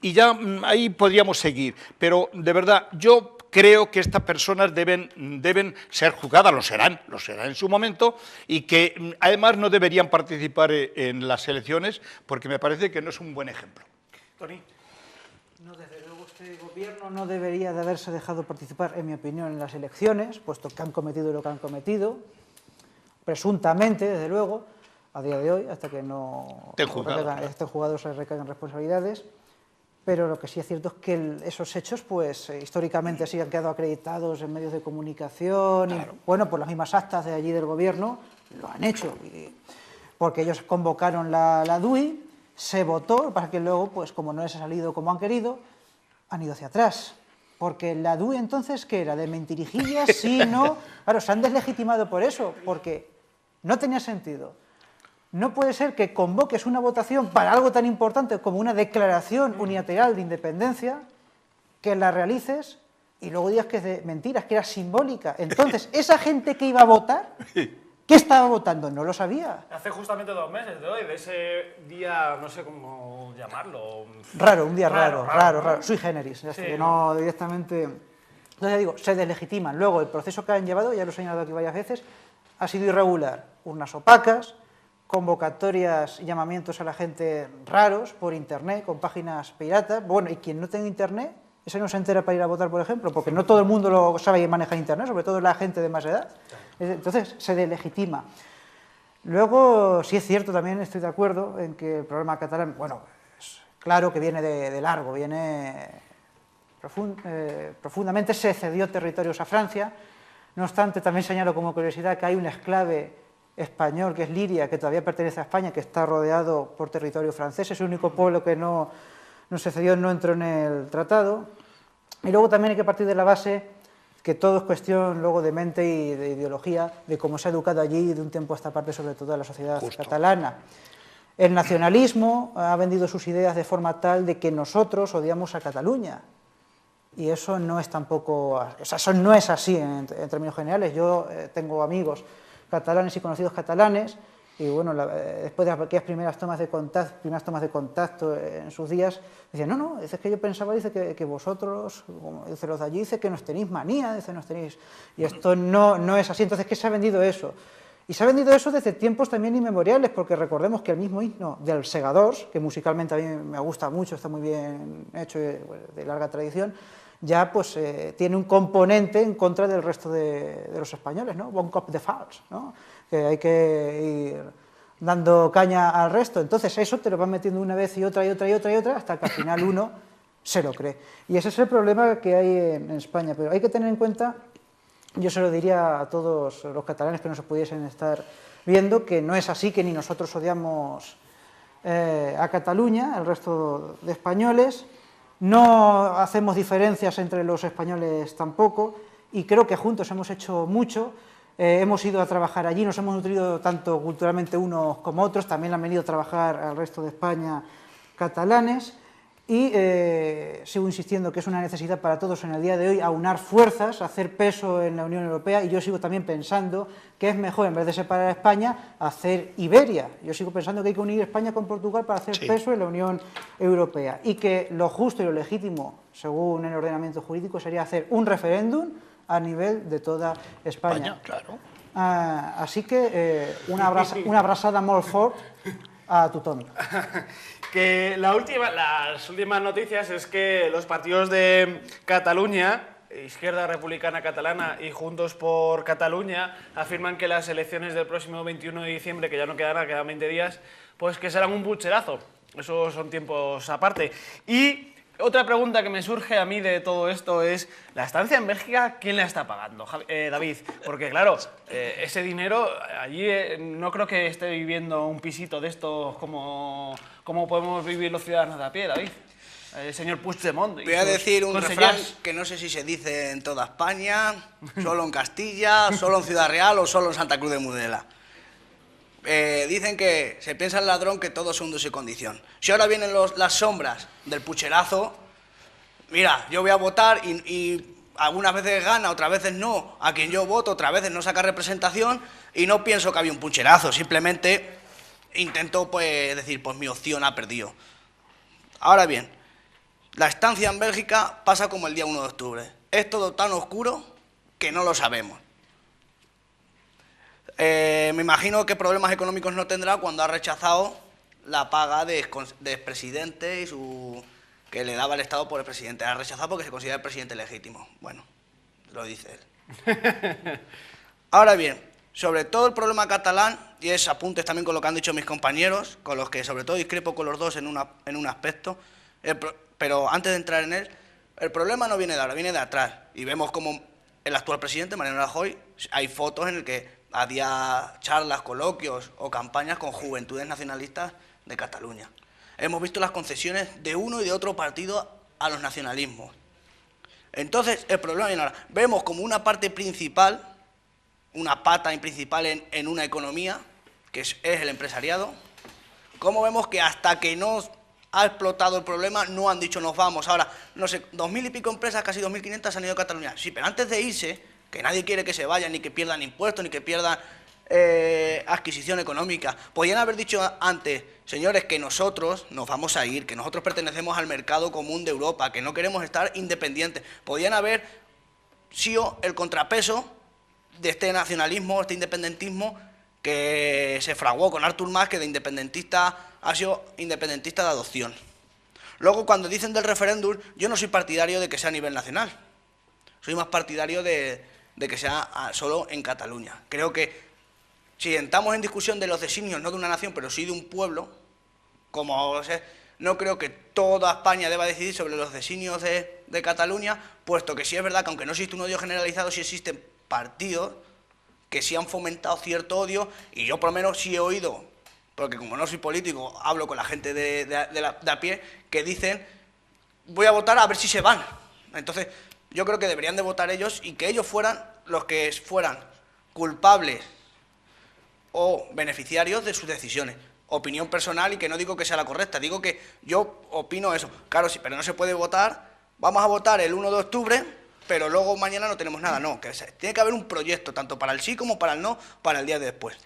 Y ya ahí podríamos seguir, pero de verdad yo creo que estas personas deben ser juzgadas, lo serán en su momento, y que además no deberían participar en las elecciones, porque me parece que no es un buen ejemplo. Toni. No, desde luego este gobierno no debería de haberse dejado participar, en mi opinión, en las elecciones, puesto que han cometido lo que han cometido, presuntamente, desde luego, a día de hoy, hasta que no estén juzgados, se recaigan responsabilidades. Pero lo que sí es cierto es que esos hechos, pues históricamente sí han quedado acreditados en medios de comunicación, y, bueno, por las mismas actas de allí del gobierno, lo han hecho, porque ellos convocaron la DUI, se votó, para que luego, pues como no les ha salido como han querido, han ido hacia atrás. Porque la DUI entonces, ¿qué era? ¿De mentirijillas? Sí, no. Claro, se han deslegitimado por eso, porque no tenía sentido. No puede ser que convoques una votación para algo tan importante como una declaración unilateral de independencia, que la realices y luego digas que es de mentiras, que era simbólica. Entonces, esa gente que iba a votar, ¿qué estaba votando? No lo sabía. Hace justamente 2 meses de hoy, de ese día, no sé cómo llamarlo. Raro, un día raro, sui generis, sí, que no directamente... Entonces ya digo, se deslegitiman. Luego, el proceso que han llevado, ya lo he señalado aquí varias veces, ha sido irregular. Urnas opacas, convocatorias y llamamientos a la gente raros por internet, con páginas piratas. Bueno, y quien no tenga internet, ese no se entera para ir a votar, por ejemplo, porque no todo el mundo lo sabe manejar internet, sobre todo la gente de más edad. Entonces, se deslegitima. Luego, sí es cierto, también estoy de acuerdo en que el problema catalán, bueno, es claro que viene de largo, viene profundamente, se cedió territorios a Francia. No obstante, también señalo como curiosidad que hay un exclave español, que es Liria, que todavía pertenece a España, que está rodeado por territorio francés, es el único pueblo que no se cedió, no entró en el tratado. Y luego también hay que partir de la base que todo es cuestión luego de mente y de ideología, de cómo se ha educado allí de un tiempo a esta parte, sobre todo en la sociedad catalana. El nacionalismo ha vendido sus ideas de forma tal de que nosotros odiamos a Cataluña. Y eso no es tampoco, o sea, eso no es así en términos generales. Yo tengo amigos catalanes y conocidos catalanes, y bueno, después de aquellas primeras tomas de contacto en sus días, decían, no, es que yo pensaba, dice, que vosotros, como dice los de allí, dice que nos tenéis manía, dice, nos tenéis, y esto no es así. Entonces, ¿qué se ha vendido eso? Y se ha vendido eso desde tiempos también inmemoriales, porque recordemos que el mismo himno del Segadors, que musicalmente a mí me gusta mucho, está muy bien hecho, de larga tradición, ya pues tiene un componente en contra del resto de los españoles, ¿no? Bon cop de fals, ¿no? Que hay que ir dando caña al resto. Entonces eso te lo van metiendo una vez y otra, hasta que al final uno se lo cree. Y ese es el problema que hay en España. Pero hay que tener en cuenta, yo se lo diría a todos los catalanes que no se pudiesen estar viendo, que no es así, que ni nosotros odiamos a Cataluña, al resto de españoles. No hacemos diferencias entre los españoles tampoco, y creo que juntos hemos hecho mucho. Hemos ido a trabajar allí, nos hemos nutrido tanto culturalmente unos como otros, también han venido a trabajar al resto de España catalanes, y sigo insistiendo que es una necesidad para todos en el día de hoy aunar fuerzas, hacer peso en la Unión Europea, y yo sigo también pensando que es mejor, en vez de separar a España, hacer Iberia. Yo sigo pensando que hay que unir España con Portugal para hacer peso en la Unión Europea, y que lo justo y lo legítimo, según el ordenamiento jurídico, sería hacer un referéndum a nivel de toda España. Claro. Así que una abrazada molt fort a tothom. Que las últimas noticias es que los partidos de Cataluña, Izquierda Republicana Catalana y Juntos por Cataluña, afirman que las elecciones del próximo 21 de diciembre, que ya no quedan 20 días, pues que serán un pucherazo. Esos son tiempos aparte. Y otra pregunta que me surge a mí de todo esto es, ¿la estancia en Bélgica quién la está pagando, David? Porque claro, ese dinero allí no creo que esté viviendo un pisito de estos como podemos vivir los ciudadanos de a pie, David. El señor Puigdemont. Voy a decir un refrán que no sé si se dice en toda España, solo en Castilla, solo en Ciudad Real o solo en Santa Cruz de Mudela. Dicen que se piensa el ladrón que todo es un y condición. Si ahora vienen las sombras del pucherazo, mira, yo voy a votar y algunas veces gana, otras veces no, a quien yo voto, otras veces no saca representación, y no pienso que había un pucherazo, simplemente intento pues decir, pues mi opción ha perdido. Ahora bien, la estancia en Bélgica pasa como el día 1 de octubre. Es todo tan oscuro que no lo sabemos. Me imagino que problemas económicos no tendrá cuando ha rechazado la paga de expresidente y que le daba el Estado por el presidente. Ha rechazado porque se considera el presidente legítimo. Bueno, lo dice él. Ahora bien, sobre todo el problema catalán, y es apuntes también con lo que han dicho mis compañeros, con los que sobre todo discrepo con los dos en un aspecto, pero antes de entrar en él, el problema no viene de ahora, viene de atrás. Y vemos como el actual presidente, Mariano Rajoy, hay fotos en las que hacía charlas, coloquios o campañas con juventudes nacionalistas de Cataluña. Hemos visto las concesiones de uno y de otro partido a los nacionalismos. Entonces, el problema viene ahora. Vemos como una parte principal, una pata principal en una economía, que es el empresariado, como vemos que hasta que no ha explotado el problema, no han dicho nos vamos. Ahora, no sé, 2.000 y pico empresas, casi 2.500 han ido a Cataluña. Sí, pero antes de irse, que nadie quiere que se vayan, ni que pierdan impuestos, ni que pierdan adquisición económica. Podían haber dicho antes, señores, que nosotros nos vamos a ir, que nosotros pertenecemos al mercado común de Europa, que no queremos estar independientes. Podían haber sido el contrapeso de este nacionalismo, este independentismo que se fraguó con Artur Mas, que de independentista ha sido independentista de adopción. Luego, cuando dicen del referéndum, yo no soy partidario de que sea a nivel nacional. Soy más partidario de que sea solo en Cataluña. Creo que si entramos en discusión de los designios, no de una nación, pero sí de un pueblo, como no creo que toda España deba decidir sobre los designios de Cataluña, puesto que sí es verdad que aunque no existe un odio generalizado, sí existen partidos que sí han fomentado cierto odio, y yo por lo menos sí he oído, porque como no soy político, hablo con la gente de a pie, que dicen, voy a votar a ver si se van. Entonces, yo creo que deberían de votar ellos y que ellos fueran los que fueran culpables o beneficiarios de sus decisiones. Opinión personal, y que no digo que sea la correcta, digo que yo opino eso. Claro, sí, pero no se puede votar, vamos a votar el 1 de octubre, pero luego mañana no tenemos nada. No, que tiene que haber un proyecto, tanto para el sí como para el no, para el día de después.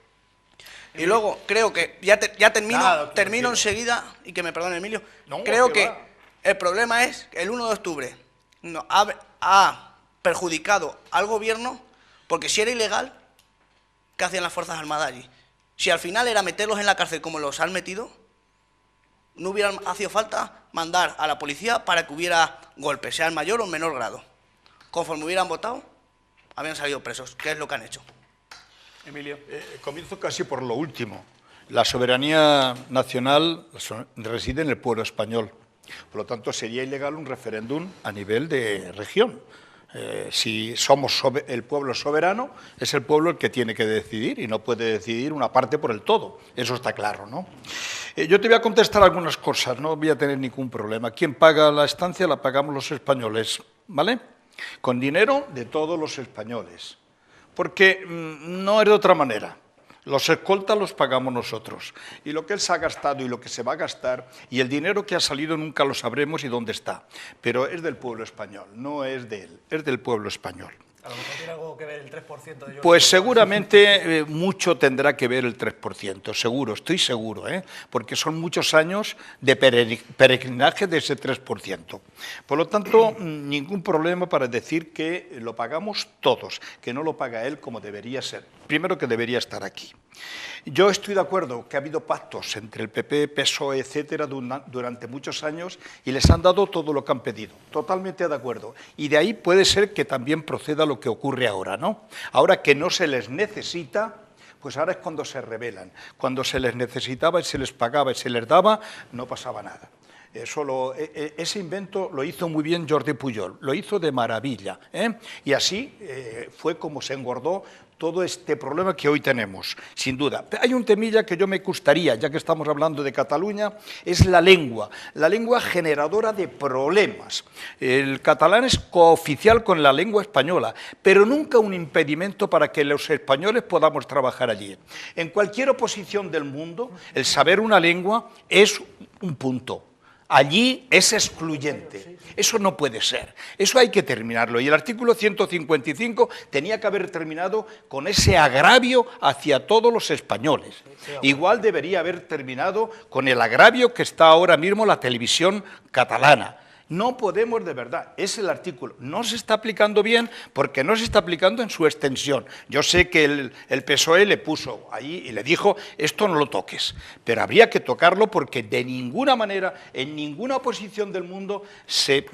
Y luego, creo que, ya termino enseguida, y que me perdone Emilio, creo que el problema es que el 1 de octubre ha perjudicado al gobierno, porque si era ilegal, ¿qué hacían las Fuerzas Armadas allí? Si al final era meterlos en la cárcel como los han metido, no hubiera hecho falta mandar a la policía para que hubiera golpes, sea en mayor o en menor grado. Conforme hubieran votado, habían salido presos, que es lo que han hecho. Emilio. Comienzo casi por lo último. La soberanía nacional reside en el pueblo español. Por lo tanto, sería ilegal un referéndum a nivel de región. Si somos el pueblo soberano, es el pueblo el que tiene que decidir, y no puede decidir una parte por el todo. Eso está claro, ¿no? Yo te voy a contestar algunas cosas, no voy a tener ningún problema. ¿Quién paga la estancia? La pagamos los españoles, ¿vale? Con dinero de todos los españoles. Porque no es de otra manera. Los escoltas los pagamos nosotros. Y lo que él se ha gastado y lo que se va a gastar, y el dinero que ha salido nunca lo sabremos y dónde está. Pero es del pueblo español, no es de él, es del pueblo español. A lo mejor tiene algo que ver el 3% de ellos. Pues seguramente mucho tendrá que ver el 3%, seguro, estoy seguro, porque son muchos años de peregrinaje de ese 3%. Por lo tanto, ningún problema para decir que lo pagamos todos, que no lo paga él como debería ser. Primero, que debería estar aquí. Yo estoy de acuerdo que ha habido pactos entre el PP, PSOE, etcétera, durante muchos años, y les han dado todo lo que han pedido. Totalmente de acuerdo. Y de ahí puede ser que también proceda lo que ocurre ahora, ¿no? Ahora que no se les necesita, pues ahora es cuando se rebelan. Cuando se les necesitaba y se les pagaba y se les daba, no pasaba nada. Ese invento lo hizo muy bien Jordi Pujol, lo hizo de maravilla, y así fue como se engordó todo este problema que hoy tenemos, sin duda. Hay un temilla que yo me gustaría, ya que estamos hablando de Cataluña, es la lengua generadora de problemas. El catalán es cooficial con la lengua española, pero nunca un impedimento para que los españoles podamos trabajar allí. En cualquier oposición del mundo, el saber una lengua es un punto. Allí es excluyente. Eso no puede ser. Eso hay que terminarlo. Y el artículo 155 tenía que haber terminado con ese agravio hacia todos los españoles. Igual debería haber terminado con el agravio que está ahora mismo la televisión catalana. No podemos de verdad, es el artículo. No se está aplicando bien porque no se está aplicando en su extensión. Yo sé que el PSOE le puso ahí y le dijo, esto no lo toques, pero habría que tocarlo porque de ninguna manera, en ninguna posición del mundo se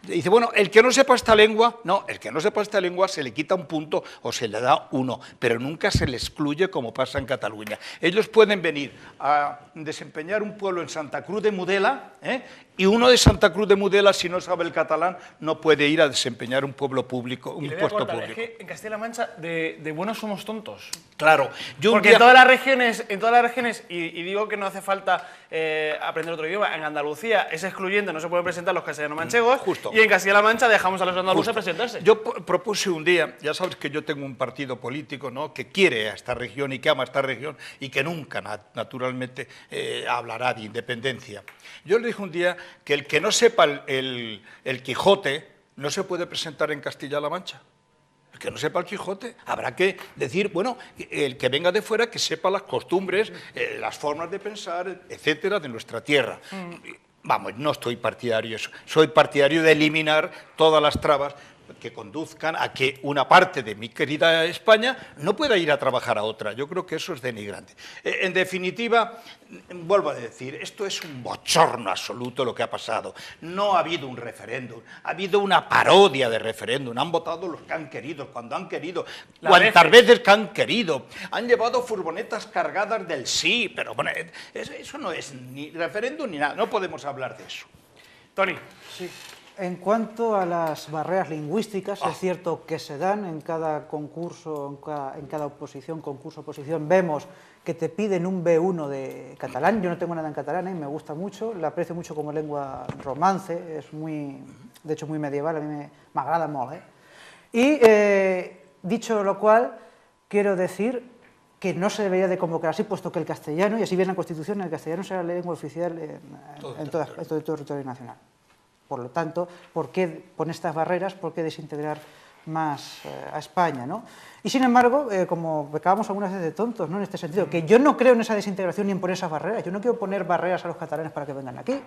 dice, bueno, el que no sepa esta lengua, no, el que no sepa esta lengua se le quita un punto o se le da uno, pero nunca se le excluye como pasa en Cataluña. Ellos pueden venir a desempeñar un pueblo en Santa Cruz de Mudela, y uno de Santa Cruz de Mudela, si no sabe el catalán, no puede ir a desempeñar un pueblo público, un puesto público. Es que en Castilla-La Mancha de buenos somos tontos. Claro. Porque en todas las regiones, y digo que no hace falta aprender otro idioma, en Andalucía es excluyente, no se pueden presentar los castellano-manchegos, y en Castilla-La Mancha dejamos a los andaluces presentarse. Yo propuse un día, ya sabes que yo tengo un partido político, ¿no?, que quiere a esta región y que ama a esta región y que nunca, naturalmente, hablará de independencia. Yo le dije un día que el que no sepa el Quijote no se puede presentar en Castilla-La Mancha. El que no sepa el Quijote, habrá que decir, bueno, el que venga de fuera que sepa las costumbres, las formas de pensar, etcétera, de nuestra tierra. Vamos, no estoy partidario de eso. Soy partidario de eliminar todas las trabas que conduzcan a que una parte de mi querida España no pueda ir a trabajar a otra. Yo creo que eso es denigrante. En definitiva, vuelvo a decir, esto es un bochorno absoluto lo que ha pasado. No ha habido un referéndum, ha habido una parodia de referéndum. Han votado los que han querido, cuando han querido, cuantas veces que han querido. Han llevado furgonetas cargadas del sí, pero bueno, eso no es ni referéndum ni nada. No podemos hablar de eso. Tony. Sí. En cuanto a las barreras lingüísticas, es cierto que se dan en cada concurso, en cada oposición, concurso-oposición, vemos que te piden un B1 de catalán. Yo no tengo nada en catalán, me gusta mucho, la aprecio mucho como lengua romance, es muy, de hecho muy medieval, a mí me agrada molt. Y dicho lo cual, quiero decir que no se debería de convocar así, puesto que el castellano, y así viene la Constitución, el castellano será la lengua oficial en todo el territorio nacional. Por lo tanto, ¿por qué poner estas barreras? ¿Por qué desintegrar más a España, ¿no? Y sin embargo, como pecábamos algunas veces de tontos, ¿no?, en este sentido, que yo no creo en esa desintegración ni en poner esas barreras. Yo no quiero poner barreras a los catalanes para que vengan aquí.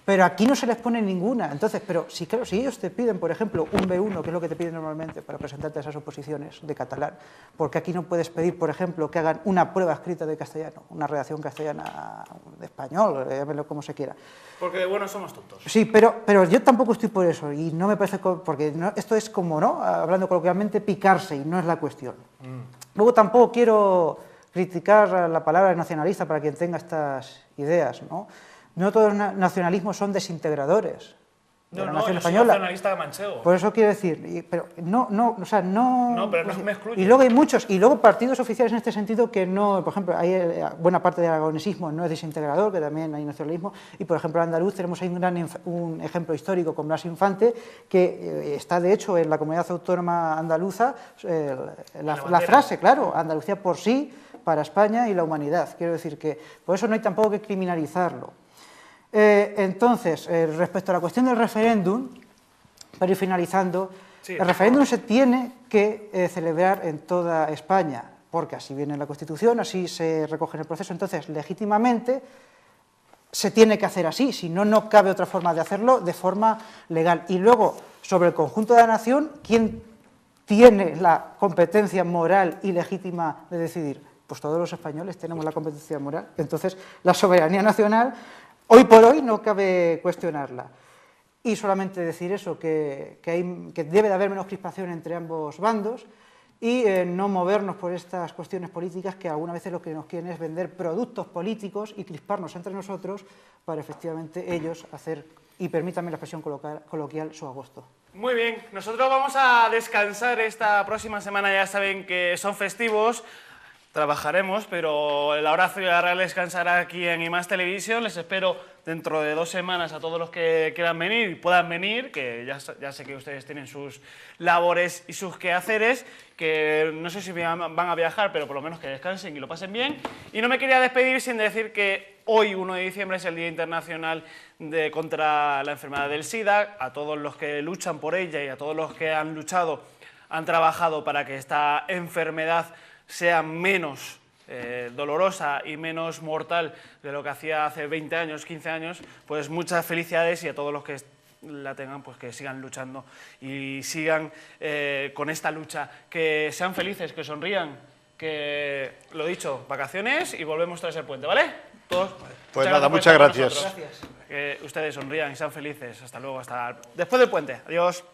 Pero aquí no se les pone ninguna. Entonces, pero sí, claro, si ellos te piden, por ejemplo, un B1, que es lo que te piden normalmente para presentarte a esas oposiciones de catalán, ¿por qué aquí no puedes pedir, por ejemplo, que hagan una prueba escrita de castellano, una redacción castellana de español, llámelo como se quiera? Porque de buenos somos tontos. Sí, pero yo tampoco estoy por eso, y no me parece, porque no, esto es como, ¿no?, hablando coloquialmente, picarse, y no es la cuestión. Luego tampoco quiero criticar la palabra nacionalista para quien tenga estas ideas, ¿no? No todos los nacionalismos son desintegradores de la nación española. Soy nacionalista manchego. Por eso quiero decir, pero no, pero no me excluye. Y luego hay muchos, y luego partidos oficiales en este sentido que no, por ejemplo, hay buena parte del aragonesismo no es desintegrador, que también hay nacionalismo, y por ejemplo en andaluz tenemos ahí un ejemplo histórico con Blas Infante, que está de hecho en la comunidad autónoma andaluza, la frase, claro, Andalucía por sí, para España y la humanidad. Quiero decir que por eso no hay tampoco que criminalizarlo. Entonces, respecto a la cuestión del referéndum, para ir finalizando, sí, el referéndum se tiene que celebrar en toda España, porque así viene la Constitución, así se recoge en el proceso. Entonces, legítimamente, se tiene que hacer así, si no, no cabe otra forma de hacerlo de forma legal. Y luego, sobre el conjunto de la nación, ¿quién tiene la competencia moral y legítima de decidir? Pues todos los españoles tenemos la competencia moral. Entonces, la soberanía nacional, hoy por hoy, no cabe cuestionarla. Y solamente decir eso, que debe de haber menos crispación entre ambos bandos y no movernos por estas cuestiones políticas que algunas veces lo que nos quieren es vender productos políticos y crisparnos entre nosotros para efectivamente ellos hacer, y permítanme la expresión coloquial, su agosto. Muy bien, nosotros vamos a descansar esta próxima semana, ya saben que son festivos. Trabajaremos, pero la hora Ciudad Real descansará aquí en IMAX Televisión. Les espero dentro de 2 semanas a todos los que quieran venir y puedan venir, que ya sé que ustedes tienen sus labores y sus quehaceres, que no sé si van a viajar, pero por lo menos que descansen y lo pasen bien. Y no me quería despedir sin decir que hoy, 1 de diciembre, es el Día Internacional contra la enfermedad del SIDA. A todos los que luchan por ella y a todos los que han luchado, han trabajado para que esta enfermedad sea menos dolorosa y menos mortal de lo que hacía hace 20 años, 15 años, pues muchas felicidades, y a todos los que la tengan, pues que sigan luchando y sigan con esta lucha, que sean felices, que sonrían, que, lo dicho, vacaciones y volvemos tras el puente, ¿vale? Todos. Pues nada, muchas gracias. Gracias. Que ustedes sonrían y sean felices. Hasta luego, hasta después del puente. Adiós.